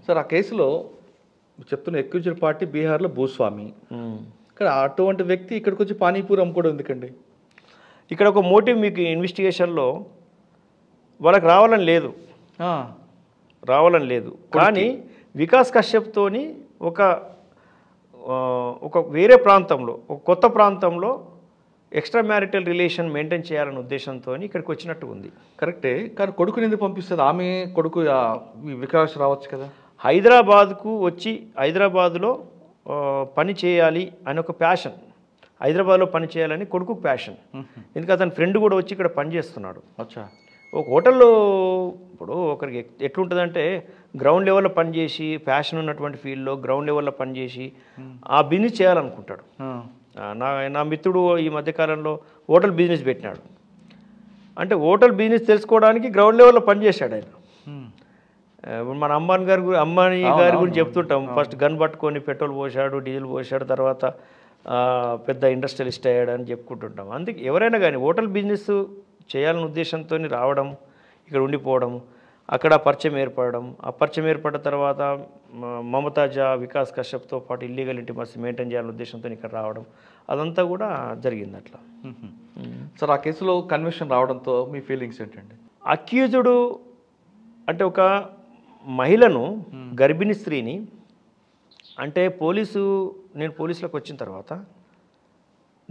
Sir ఆ కేసులో చెప్తున్న అక్యూజ్డ్ పార్టీ బీహార్లో భూస్వామి. ఇక్కడ అటువంటి వ్యక్తి ఇక్కడికి వచ్చి పానీపూరి అమ్ముకోవడం ఎందుకండి? ఇక్కడ ఒక మోటివ్ మీకు ఇన్వెస్టిగేషన్లో వాళ్ళకి రావాలని లేదు కానీ వికాస్ కశ్యప్తోని ఒక వేరే ప్రాంతంలో ఒక కొత్త ప్రాంతంలో ఎక్స్ట్రా మ్యారిటల్ రిలేషన్ మెయింటైన్ చేయాలనే ఉద్దేశంతో ఇక్కడికి వచ్చినట్టు ఉంది. కరెక్టే, కానీ కొడుకుని ఎందుకు పంపిస్తుంది? ఆమె కొడుకు వికాస్ రావచ్చు కదా. హైదరాబాద్కు వచ్చి హైదరాబాద్లో పని చేయాలి అని ఒక ప్యాషన్, హైదరాబాద్లో పని చేయాలని కొడుకు ప్యాషన్. ఎందుకంటే అతని ఫ్రెండ్ కూడా వచ్చి ఇక్కడ పని చేస్తున్నాడు. అచ్చా. ఒక హోటల్లో ఇప్పుడు ఒకరికి ఎట్లుంటుందంటే గ్రౌండ్ లెవెల్లో పనిచేసి ప్యాషన్ ఉన్నటువంటి ఫీల్డ్లో గ్రౌండ్ లెవెల్లో పనిచేసి ఆ బిజినెస్ చేయాలనుకుంటాడు. నా మిత్రుడు ఈ మధ్యకాలంలో హోటల్ బిజినెస్ పెట్టినాడు. అంటే హోటల్ బిజినెస్ తెలుసుకోవడానికి గ్రౌండ్ లెవెల్లో పనిచేశాడు ఆయన. మన అంబానీ గారి గురించి చెప్తుంటాం. ఫస్ట్ గన్ పట్టుకొని పెట్రోల్ పోసాడు, డీజిల్ పోసాడు, తర్వాత పెద్ద ఇండస్ట్రియలిస్ట్ అయ్యాడు అని చెప్పుకుంటుంటాం. అందుకే ఎవరైనా కానీ హోటల్ బిజినెస్ చేయాలనే ఉద్దేశంతో రావడం, ఇక్కడ ఉండిపోవడం, అక్కడ పరిచయం ఏర్పడడం, ఆ పరిచయం ఏర్పడిన తర్వాత మమతాజా వికాస్ కశ్యప్తో పాటు ఇల్లీగల్ ఇంటిమసీ మెయింటైన్ చేయాలనే ఉద్దేశంతో ఇక్కడ రావడం, అదంతా కూడా జరిగింది అట్లా. సార్ ఆ కేసులో కన్విక్షన్ రావడంతో మీ ఫీలింగ్స్ ఏంటండి? అక్యూజ్డ్ అంటే ఒక మహిళను, గర్భిణీ స్త్రీని, అంటే నేను పోలీసులకు వచ్చిన తర్వాత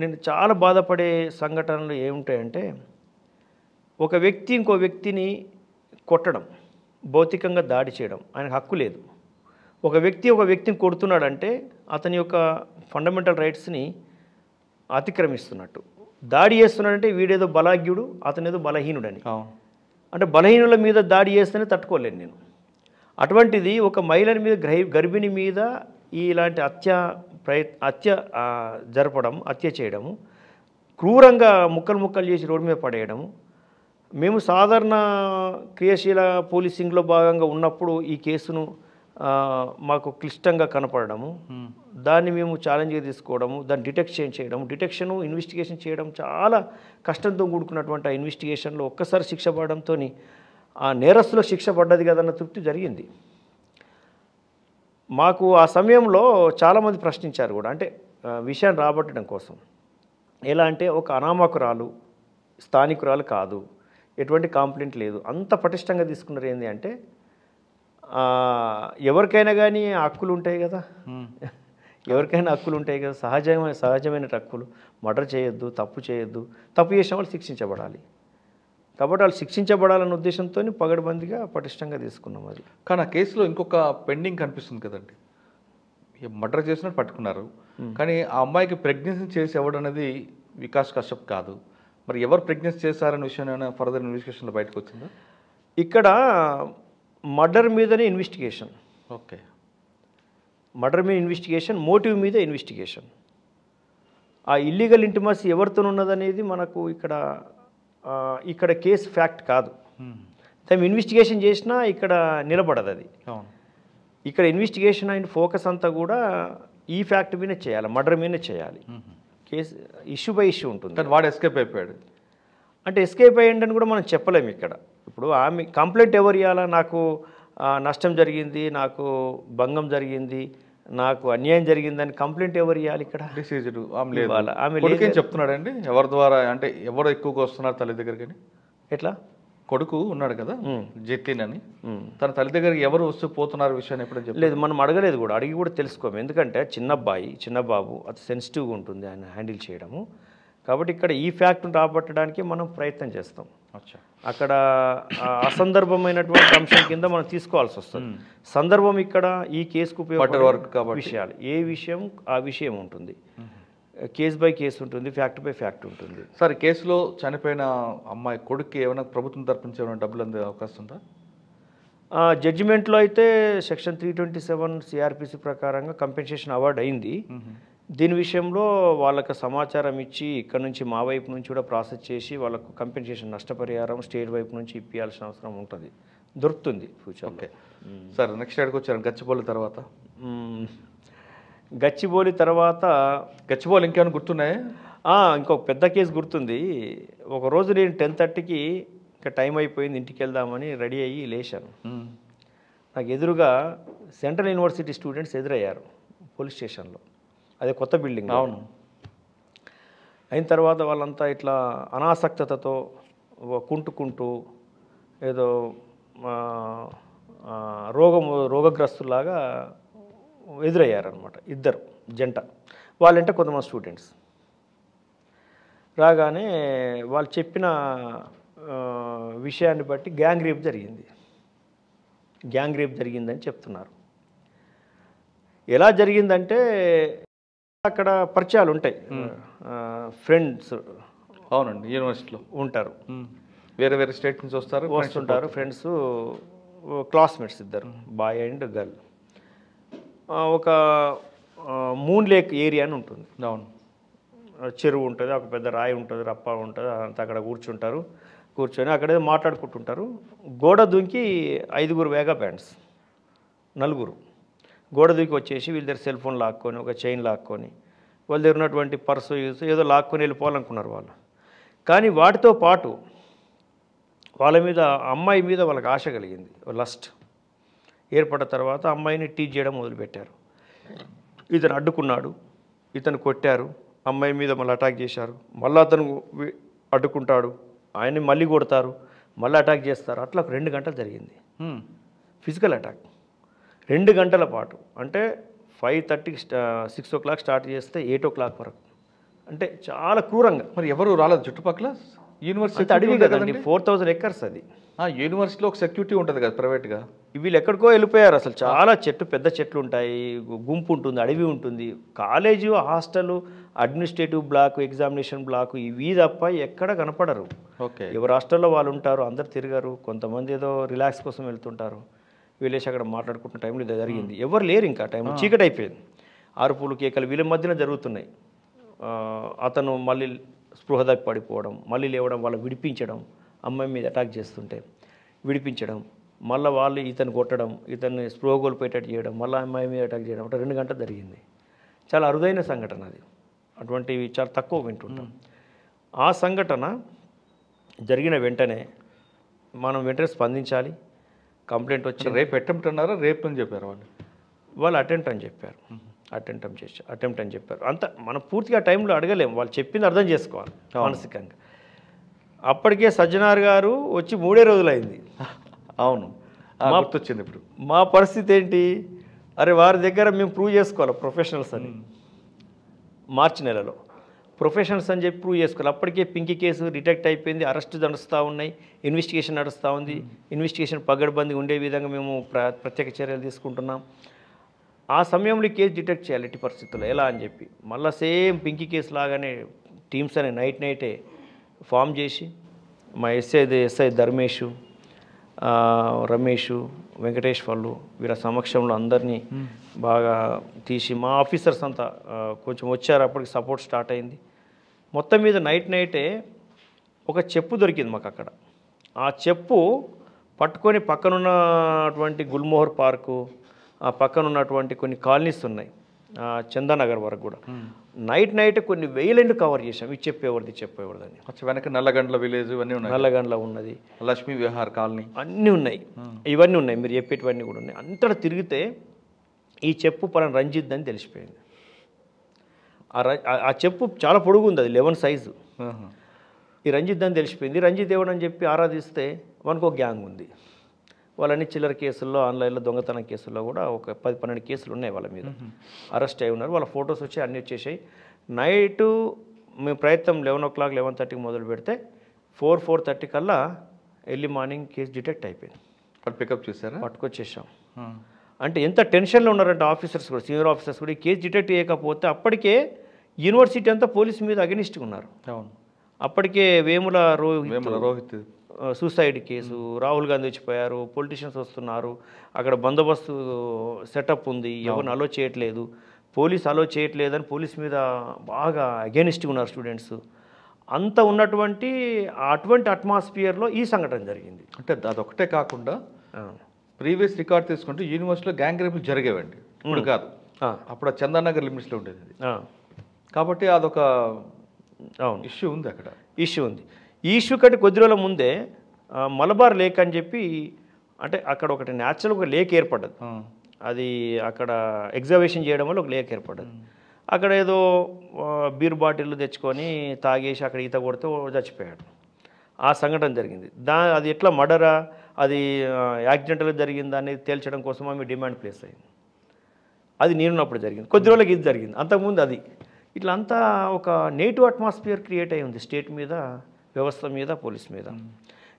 నేను చాలా బాధపడే సంఘటనలు ఏముంటాయంటే, ఒక వ్యక్తి ఇంకో వ్యక్తిని కొట్టడం, భౌతికంగా దాడి చేయడం ఆయనకు హక్కు లేదు. ఒక వ్యక్తిని కొడుతున్నాడంటే అతని యొక్క ఫండమెంటల్ రైట్స్ని అతిక్రమిస్తున్నట్టు. దాడి చేస్తున్నాడంటే వీడేదో బలాజ్ఞుడు, అతనేదో బలహీనుడని. అంటే బలహీనుల మీద దాడి చేస్తేనే తట్టుకోలేను నేను. అటువంటిది ఒక మహిళని మీద, గర్భిణి మీద ఇలాంటి హత్య జరపడం, హత్య చేయడము, క్రూరంగా ముక్కలు చేసి రోడ్డు మీద పడేయడము. మేము సాధారణ క్రియాశీల పోలీసింగ్లో భాగంగా ఉన్నప్పుడు ఈ కేసును మాకు క్లిష్టంగా కనపడము, దాన్ని మేము ఛాలెంజ్గా తీసుకోవడము, దాన్ని డిటెక్షను ఇన్వెస్టిగేషన్ చేయడం చాలా కష్టంతో కూడుకున్నటువంటి ఆ ఇన్వెస్టిగేషన్లో ఒక్కసారి శిక్ష పడడంతో ఆ నేరస్తులకు శిక్ష పడ్డది కదన్న తృప్తి జరిగింది మాకు. ఆ సమయంలో చాలామంది ప్రశ్నించారు కూడా, అంటే విషయాన్ని రాబట్టడం కోసం. ఎలా అంటే ఒక అనామకురాలు, స్థానికురాలు కాదు, ఎటువంటి కంప్లైంట్ లేదు, అంత పటిష్టంగా తీసుకున్నారు. ఏంటి అంటే ఎవరికైనా కానీ హక్కులు ఉంటాయి కదా, ఎవరికైనా హక్కులు ఉంటాయి కదా, సహజమైన హక్కులు. మర్డర్ చేయొద్దు, తప్పు చేయొద్దు, తప్పు చేసిన వాళ్ళు శిక్షించబడాలి. కాబట్టి వాళ్ళు శిక్షించబడాలన్న ఉద్దేశంతో పగడబందిగా పటిష్టంగా తీసుకున్నాం అది. కానీ ఆ కేసులో ఇంకొక పెండింగ్ కనిపిస్తుంది కదండి. మర్డర్ చేసినట్టు పట్టుకున్నారు, కానీ ఆ అమ్మాయికి ప్రెగ్నెన్సీ చేసి ఎవడనేది వికాస్ కశ్యప్ కాదు. మరి ఎవరు ప్రెగ్నెన్సీ చేశారనే విషయం ఏమైనా ఫర్దర్ ఇన్వెస్టిగేషన్లో బయటకు వచ్చిందా? ఇక్కడ మర్డర్ మీదనే ఇన్వెస్టిగేషన్. ఓకే, మర్డర్ మీద ఇన్వెస్టిగేషన్, మోటివ్ మీద ఇన్వెస్టిగేషన్. ఆ ఇల్లీగల్ ఇంటిమసీ ఎవరితో ఉన్నదనేది మనకు ఇక్కడ కేసు ఫ్యాక్ట్ కాదు. దాన్ని ఇన్వెస్టిగేషన్ చేసినా ఇక్కడ నిలబడదు అది. ఇక్కడ ఇన్వెస్టిగేషన్ అండ్ ఫోకస్ అంతా కూడా ఈ ఫ్యాక్ట్ మీదనే చేయాలి, మర్డర్ మీదనే చేయాలి. కేసు ఇష్యూ బై ఇష్యూ ఉంటుంది. వాడు ఎస్కేప్ అయిపోయాడు అంటే ఎస్కేప్ అయ్యండి కూడా మనం చెప్పలేము ఇక్కడ. ఇప్పుడు ఆమె కంప్లైంట్ ఎవరు ఇవ్వాలా? నాకు నష్టం జరిగింది, నాకు భంగం జరిగింది, నాకు అన్యాయం జరిగిందని కంప్లైంట్ ఎవరు ఇవ్వాలి ఇక్కడ? డిసీజ్డ్ ఆమె చెప్తున్నాడండి. ఎవరి ద్వారా, అంటే ఎవరు ఎక్కువగా వస్తున్నారు తల్లి దగ్గరికి? ఎట్లా? కొడుకు ఉన్నాడు కదా జెట్లిన్ అని, తన తల్లి దగ్గరికి ఎవరు వస్తూ పోతున్నారు విషయాన్ని ఎప్పుడో చెప్పలేదు. మనం అడగలేదు కూడా, అడిగి కూడా తెలుసుకోము. ఎందుకంటే చిన్న బాబు అది సెన్సిటివ్గా ఉంటుంది ఆయన హ్యాండిల్ చేయడము. కాబట్టి ఇక్కడ ఈ ఫ్యాక్ట్ను రాబట్టడానికి మనం ప్రయత్నం చేస్తాం. అక్కడ అసందర్భమైనటువంటి అంశం కింద మనం తీసుకోవాల్సి వస్తుంది. సందర్భం ఇక్కడ ఈ కేసుకు ఉపయోగపడే విషయాలు, ఏ విషయం ఆ విషయం ఉంటుంది, కేసు బై కేసు ఉంటుంది, ఫ్యాక్ట్ బై ఫ్యాక్ట్ ఉంటుంది. సార్ కేసులో చనిపోయిన అమ్మాయి కొడుక్కి ఏమైనా ప్రభుత్వం తరపు నుంచి ఏమైనా డబ్బులు అందే అవకాశం ఉందా? జడ్జిమెంట్లో అయితే సెక్షన్ 327 సిఆర్పిసి ప్రకారంగా కంపెన్సేషన్ అవార్డు అయింది. దీని విషయంలో వాళ్ళకు సమాచారం ఇచ్చి ఇక్కడ నుంచి మా వైపు నుంచి కూడా ప్రాసెస్ చేసి వాళ్ళకు కంపెన్సేషన్, నష్టపరిహారం స్టేట్ వైపు నుంచి ఇప్పించాల్సిన అవసరం ఉంటుంది, దొరుకుతుంది ఫ్యూచర్. ఓకే సార్, నెక్స్ట్ ఎక్కడికి వచ్చారు? గచ్చిబౌలి తర్వాత గచ్చిబౌలి ఇంకేమైనా గుర్తున్నాయా? ఇంకొక పెద్ద కేసు గుర్తుంది. ఒకరోజు నేను 10:30కి ఇంకా టైం అయిపోయింది, ఇంటికి వెళ్దామని రెడీ అయ్యి లేచాను. నాకు ఎదురుగా సెంట్రల్ యూనివర్సిటీ స్టూడెంట్స్ ఎదురయ్యారు పోలీస్ స్టేషన్లో. అదే కొత్త బిల్డింగ్. అవును. అయిన తర్వాత వాళ్ళంతా ఇట్లా అనాసక్తతతో కుంటుకుంటూ ఏదో రోగగ్రస్తులాగా ఎదురయ్యారనమాట. ఇద్దరు జంట, వాళ్ళంటే కొంతమంది స్టూడెంట్స్ రాగానే వాళ్ళు చెప్పిన విషయాన్ని బట్టి గ్యాంగ్ రేప్ జరిగిందని చెప్తున్నారు. ఎలా జరిగిందంటే అక్కడ పరిచయాలు ఉంటాయి, ఫ్రెండ్స్. అవునండి, యూనివర్సిటీలో ఉంటారు, వేరే వేరే స్టేట్ నుంచి వస్తుంటారు ఫ్రెండ్స్, క్లాస్మేట్స్ ఇద్దరు, బాయ్ అండ్ గర్ల్. ఒక మూన్ లేక్ ఏరియా అని ఉంటుంది. అవును. చెరువు ఉంటుంది, ఒక పెద్ద రాయి ఉంటుంది, రప్ప ఉంటుంది, అంతా అక్కడ కూర్చొని అక్కడే మాట్లాడుకుంటుంటారు. గోడ దూకి 5 వేగా బ్యాండ్స్, 4 గోడ దూకి వచ్చేసి వీళ్ళ దగ్గర సెల్ ఫోన్ లాక్కొని, ఒక చైన్ లాక్కొని, వాళ్ళ దగ్గర ఉన్నటువంటి పర్సు ఏదో లాక్కొని వెళ్ళిపోవాలనుకున్నారు వాళ్ళు. కానీ వాటితో పాటు వాళ్ళ మీద, అమ్మాయి మీద వాళ్ళకి ఆశ కలిగింది, లస్ట్ ఏర్పడ్డ తర్వాత అమ్మాయిని టీచ్ చేయడం మొదలుపెట్టారు. ఇతను అడ్డుకున్నాడు, ఇతను కొట్టారు, అమ్మాయి మీద మళ్ళీ అటాక్ చేశారు, మళ్ళీ అతను అడ్డుకుంటాడు, ఆయన్ని మళ్ళీ కొడతారు, మళ్ళీ అటాక్ చేస్తారు. అట్లా 2 గంటలు జరిగింది ఫిజికల్ అటాక్. 2 గంటల పాటు, అంటే 5:30 6 o'clock స్టార్ట్ చేస్తే 8 o'clock వరకు, అంటే చాలా క్రూరంగా. మరి ఎవరు రాలేదు చుట్టుపక్కల? యూనివర్సిటీ అడవి కదండి, 4000 acres అది. యూనివర్సిటీలో ఒక సెక్యూరిటీ ఉంటుంది కదా ప్రైవేట్గా. వీళ్ళు ఎక్కడికో వెళ్ళిపోయారు. అసలు చాలా పెద్ద చెట్లు ఉంటాయి, గుంపు ఉంటుంది, అడవి ఉంటుంది. College, hostel, administrative block, examination block, ఇవి తప్ప ఎక్కడ కనపడరు. ఓకే. ఎవరు హాస్టల్లో వాళ్ళు ఉంటారు, అందరు తిరగరు. కొంతమంది ఏదో రిలాక్స్ కోసం వెళ్తుంటారు. వీళ్ళేసి అక్కడ మాట్లాడుకుంటున్న టైంలో ఇది జరిగింది. ఎవరు లేరు ఇంకా, టైంలో చీకటి అయిపోయింది. అరుపులు, కేకలు వీళ్ళ మధ్యన జరుగుతున్నాయి. అతను మళ్ళీ స్పృహ తప్పి పడిపోవడం, మళ్ళీ లేవడం, వాళ్ళు విడిపించడం, అమ్మాయి మీద అటాక్ చేస్తుంటే విడిపించడం, మళ్ళీ వాళ్ళు ఇతను కొట్టడం, ఇతన్ని స్పృహ కోల్పోయేటట్టు చేయడం, మళ్ళీ అమ్మాయి మీద అటాక్ చేయడం. అంటే 2 గంటలు జరిగింది. చాలా అరుదైన సంఘటన అది, అటువంటివి చాలా తక్కువ వింటుంటాం. ఆ సంఘటన జరిగిన వెంటనే మనం వెంటనే స్పందించాలి. కంప్లైంట్ వచ్చి రేపు అటెంప్ట్ అన్నారా, రేపు అని చెప్పారు వాళ్ళు అటెంప్ట్ అని చెప్పారు. అటెంప్ట్ అని చెప్పారు. అంత మనం పూర్తిగా టైంలో అడగలేము, వాళ్ళు చెప్పింది అర్థం చేసుకోవాలి మానసికంగా. అప్పటికే సజ్జనార్ గారు వచ్చి 3 రోజులైంది. అవును, గుర్తొచ్చింది ఇప్పుడు. మా పరిస్థితి ఏంటి, అరే వారి దగ్గర మేము ప్రూవ్ చేసుకోవాలి ప్రొఫెషనల్స్ అని. మార్చి నెలలో ప్రొఫెషనల్స్ అని చెప్పి ప్రూవ్ చేసుకోవాలి. అప్పటికే పింకీ కేసు డిటెక్ట్ అయిపోయింది, అరెస్ట్ నడుస్తూ ఉన్నాయి, ఇన్వెస్టిగేషన్ నడుస్తూ ఉంది. ఇన్వెస్టిగేషన్ పగడ్బందీ ఉండే విధంగా మేము ప్రత్యేక చర్యలు తీసుకుంటున్నాం. ఆ సమయంలో కేసు డిటెక్ట్ చేయాలి ఎట్టి పరిస్థితుల్లో, ఎలా అని చెప్పి మళ్ళీ సేమ్ పింకీ కేసు లాగానే టీమ్స్ అని నైటే ఫామ్ చేసి మా ఎస్ఐ ధర్మేషు, రమేష్, వెంకటేశ్వర్లు వీళ్ళ సమక్షంలో అందరినీ బాగా తీసి, మా ఆఫీసర్స్ అంతా కొంచెం వచ్చారు, అప్పటికి సపోర్ట్ స్టార్ట్ అయింది. మొత్తం మీద నైటే ఒక చెప్పు దొరికింది మాకు అక్కడ. ఆ చెప్పు పట్టుకొని పక్కనున్నటువంటి గుల్మోహర్ పార్కు, ఆ పక్కన ఉన్నటువంటి కొన్ని కాలనీస్ ఉన్నాయి, చందానగర్ వరకు కూడా నైట్ కొన్ని వేలెండ్ కవర్ చేసాం. ఇది చెప్పేవారిదని వెనక నల్లగండ్ల విలేజ్ ఇవన్నీ ఉన్నాయి, నల్లగండ్ల ఉన్నది, లక్ష్మీ విహార్ కాలనీ అన్నీ ఉన్నాయి, ఇవన్నీ ఉన్నాయి, మీరు చెప్పేటివన్నీ కూడా ఉన్నాయి. అంతటా తిరిగితే ఈ చెప్పు పలానా రంజిత్ అని తెలిసిపోయింది. ఆ చెప్పు చాలా పొడుగు ఉంది, అది 11 సైజు. ఈ రంజిత్ అని తెలిసిపోయింది. రంజిత్ ఎవడని చెప్పి ఆరాధిస్తే మనకు ఒక గ్యాంగ్ ఉంది. వాళ్ళని చిల్లర కేసుల్లో, ఆన్లైన్లో దొంగతనం కేసుల్లో కూడా ఒక 10-12 కేసులు ఉన్నాయి వాళ్ళ మీద, అరెస్ట్ అయి ఉన్నారు. వాళ్ళ ఫొటోస్ వచ్చి అన్నీ వచ్చేసాయి. నైటు మేము ప్రయత్నం 11 o'clock 11:30కి మొదలు పెడితే 4:30 కల్లా ఎర్లీ మార్నింగ్ కేసు డిటెక్ట్ అయిపోయింది. పికప్ చేశారా? పట్టుకొచ్చేసాం. అంటే ఎంత టెన్షన్లో ఉన్నారంటే ఆఫీసర్స్ కూడా, సీనియర్ ఆఫీసర్స్ కూడా. ఈ కేసు డిటెక్ట్ చేయకపోతే అప్పటికే యూనివర్సిటీ అంతా పోలీసు మీద అగెనిస్ట్గా ఉన్నారు. అవును, అప్పటికే వేముల రోహిత్ సూసైడ్ కేసు, రాహుల్ గాంధీ వచ్చిపోయారు, పొలిటీషియన్స్ వస్తున్నారు, అక్కడ బందోబస్తు సెటప్ ఉంది, ఎవరిని అలో చేయట్లేదు, పోలీస్ అలో చేయట్లేదని పోలీస్ మీద బాగా అగెనిస్ట్గా ఉన్నారు స్టూడెంట్స్. అంత ఉన్నటువంటి అటువంటి అట్మాస్ఫియర్లో ఈ సంఘటన జరిగింది. అంటే అదొకటే కాకుండా ప్రీవియస్ రికార్డ్ తీసుకుంటే యూనివర్సిటీలో గ్యాంగ్ రేపులు జరిగేవండి, ఇప్పుడు కాదు. అప్పుడు చందానగర్ లిమిట్స్లో ఉండేది అది. కాబట్టి అదొక ఇష్యూ ఉంది, అక్కడ ఇష్యూ ఉంది. ఈ ఇష్యూ కంటే కొద్ది రోజుల ముందే మలబార్ లేక్ అని చెప్పి, అంటే అక్కడ ఒకటి న్యాచురల్ ఒక లేక్ ఏర్పడ్డది. అది అక్కడ ఎగ్జాబిషన్ చేయడం వల్ల ఒక లేక్ ఏర్పడ్డది. అక్కడ ఏదో బీర్ బాటిల్ తెచ్చుకొని తాగేసి అక్కడ ఈత కొడితే చచ్చిపోయాడు. ఆ సంఘటన జరిగింది. అది ఎట్లా మర్డరా, అది యాక్సిడెంటల్గా జరిగిందా అనేది తేల్చడం కోసం ఆమె డిమాండ్ ప్లేస్ అయింది. అది నేనున్నప్పుడు జరిగింది. కొద్ది రోజులకి ఇది జరిగింది. అంతకుముందు అది ఇట్లా అంతా ఒక నెగిటివ్ అట్మాస్ఫియర్ క్రియేట్ అయి ఉంది స్టేట్ మీద, వ్యవస్థ మీద, పోలీస్ మీద.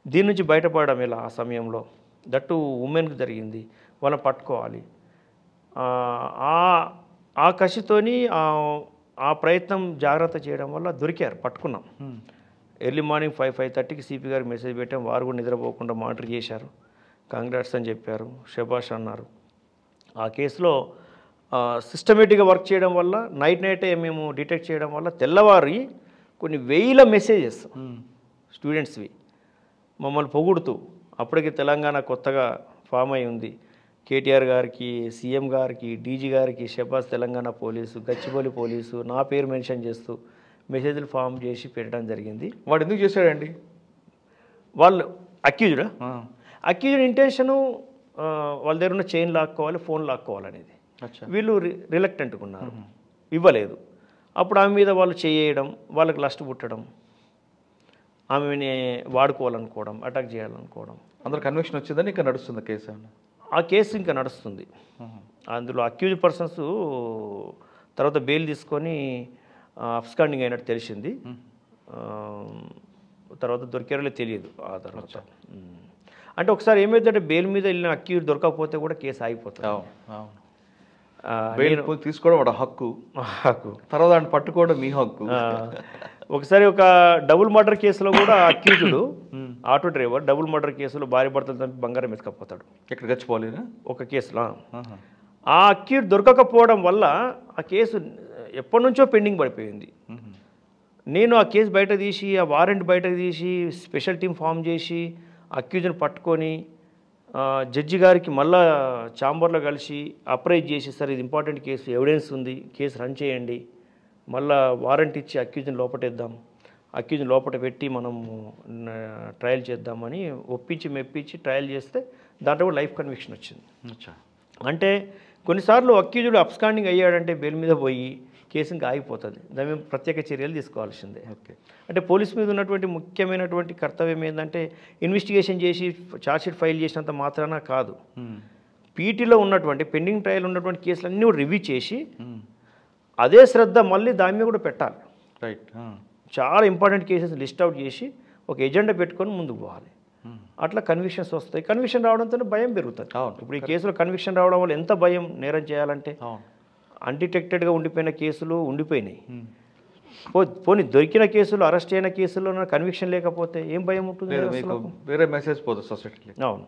దీని నుంచి బయటపడడం ఎలా ఆ సమయంలో, దట్టు ఉమెన్కి జరిగింది, వాళ్ళని పట్టుకోవాలి. ఆ కసితోని ఆ ప్రయత్నం జాగ్రత్త చేయడం వల్ల దొరికారు, పట్టుకున్నాం. ఎర్లీ మార్నింగ్ 5:30కి సిపి గారికి మెసేజ్ పెట్టాం. వారు కూడా నిద్రపోకుండా మానిటర్ చేశారు. కాంగ్రాట్స్ అని చెప్పారు, శబాష్ అన్నారు. ఆ కేసులో సిస్టమేటిక్గా వర్క్ చేయడం వల్ల నైటే మేము డిటెక్ట్ చేయడం వల్ల తెల్లవారి కొన్ని వేల మెసేజెస్ స్టూడెంట్స్వి మమ్మల్ని పొగుడుతూ, అప్పటికి తెలంగాణ కొత్తగా ఫామ్ అయి ఉంది, కేటీఆర్ గారికి, సీఎం గారికి, డీజీ గారికి శబాష్ తెలంగాణ పోలీసు, గచ్చిబౌలి పోలీసు, నా పేరు మెన్షన్ చేస్తూ మెసేజ్లు ఫామ్ చేసి పెట్టడం జరిగింది. వాడు ఎందుకు చేశాడండి? వాళ్ళు అక్యూజ్డ్ ఇంటెన్షను వాళ్ళ దగ్గర ఉన్న చైన్ లాక్కోవాలి, ఫోన్ లాక్కోవాలనేది. వీళ్ళు రిలక్టెంట్గా ఉన్నారు, ఇవ్వలేదు. అప్పుడు ఆమె మీద వాళ్ళు చేయడం, వాళ్ళకి లస్ట్ పుట్టడం, ఆమెని వాడుకోవాలనుకోవడం, అటాక్ చేయాలనుకోవడం. అందరు కన్విక్షన్ వచ్చిందని ఇంకా నడుస్తుంది కేసు? ఆ కేసు ఇంకా నడుస్తుంది. అందులో అక్యూజ్డ్ పర్సన్స్ తర్వాత బెయిల్ తీసుకొని అబ్స్కాండింగ్ అయినట్టు తెలిసింది. తర్వాత దొరికారో తెలియదు. ఆ తర్వాత అంటే ఒకసారి ఏమైందంటే బెయిల్ మీద వెళ్ళిన అక్యూజ్డ్ దొరకకపోతే కూడా కేసు ఆగిపోతుంది. బెయిల్ తీసుకోవడం వాడు హక్కు, తర్వాత దాన్ని పట్టుకోవడం మీ హక్కు. ఒకసారి ఒక డబుల్ మర్డర్ కేసులో కూడా accused auto driver double murder కేసులో భార్య భర్తలు చంపి బంగారం ఎత్తుకపోతాడు. ఎక్కడ గచ్చిపోలేనా ఒక కేసులో. ఆ అక్యూజ్డ్ దొరకకపోవడం వల్ల ఆ కేసు ఎప్పటి నుంచో పెండింగ్ పడిపోయింది. నేను ఆ కేసు బయట తీసి, ఆ వారెంట్ బయట తీసి, స్పెషల్ టీం ఫామ్ చేసి అక్యూజ్ని పట్టుకొని జడ్జి గారికి మళ్ళా ఛాంబర్లో కలిసి అప్రైజ్ చేసి, సార్ ఇది ఇంపార్టెంట్ కేసు, ఎవిడెన్స్ ఉంది, కేసు రన్ చేయండి, మళ్ళా వారెంట్ ఇచ్చి అక్యూజ్ని లోపటేద్దాం, అక్యూజ్ని లోపల పెట్టి మనం ట్రయల్ చేద్దామని ఒప్పించి మెప్పించి ట్రయల్ చేస్తే దాంట్లో కూడా లైఫ్ కన్విక్షన్ వచ్చింది. అంటే కొన్నిసార్లు అక్యూజ్డ్ అబ్స్కాండింగ్ అయ్యాడంటే బెయిల్ మీద పోయి కేసు ఇంకా ఆగిపోతుంది. దాని మీద ప్రత్యేక చర్యలు తీసుకోవాల్సిందే. అంటే పోలీస్ మీద ఉన్నటువంటి ముఖ్యమైనటువంటి కర్తవ్యం ఏంటంటే ఇన్వెస్టిగేషన్ చేసి ఛార్జ్షీట్ ఫైల్ చేసినంత మాత్రాన కాదు, పీటీలో ఉన్నటువంటి పెండింగ్ ట్రయల్ ఉన్నటువంటి కేసులన్నీ కూడా రివ్యూ చేసి అదే శ్రద్ధ మళ్ళీ దాని మీద కూడా పెట్టాలి. రైట్. చాలా ఇంపార్టెంట్ కేసెస్ లిస్ట్ అవుట్ చేసి ఒక ఎజెండా పెట్టుకొని ముందుకు పోవాలి. అట్లా కన్విక్షన్స్ వస్తాయి. కన్విక్షన్ రావడంతో భయం పెరుగుతుంది. ఇప్పుడు ఈ కేసులో కన్విక్షన్ రావడం వల్ల ఎంత భయం, నేరం చేయాలంటే అన్డిటెక్టెడ్గా ఉండిపోయిన కేసులు ఉండిపోయినాయి. పోనీ దొరికిన కేసులు, అరెస్ట్ అయిన కేసుల్లో కన్విక్షన్ లేకపోతే ఏం భయం ఉంటుంది? వేరే మెసేజ్ పోతుంది సొసైటీకి. అవును.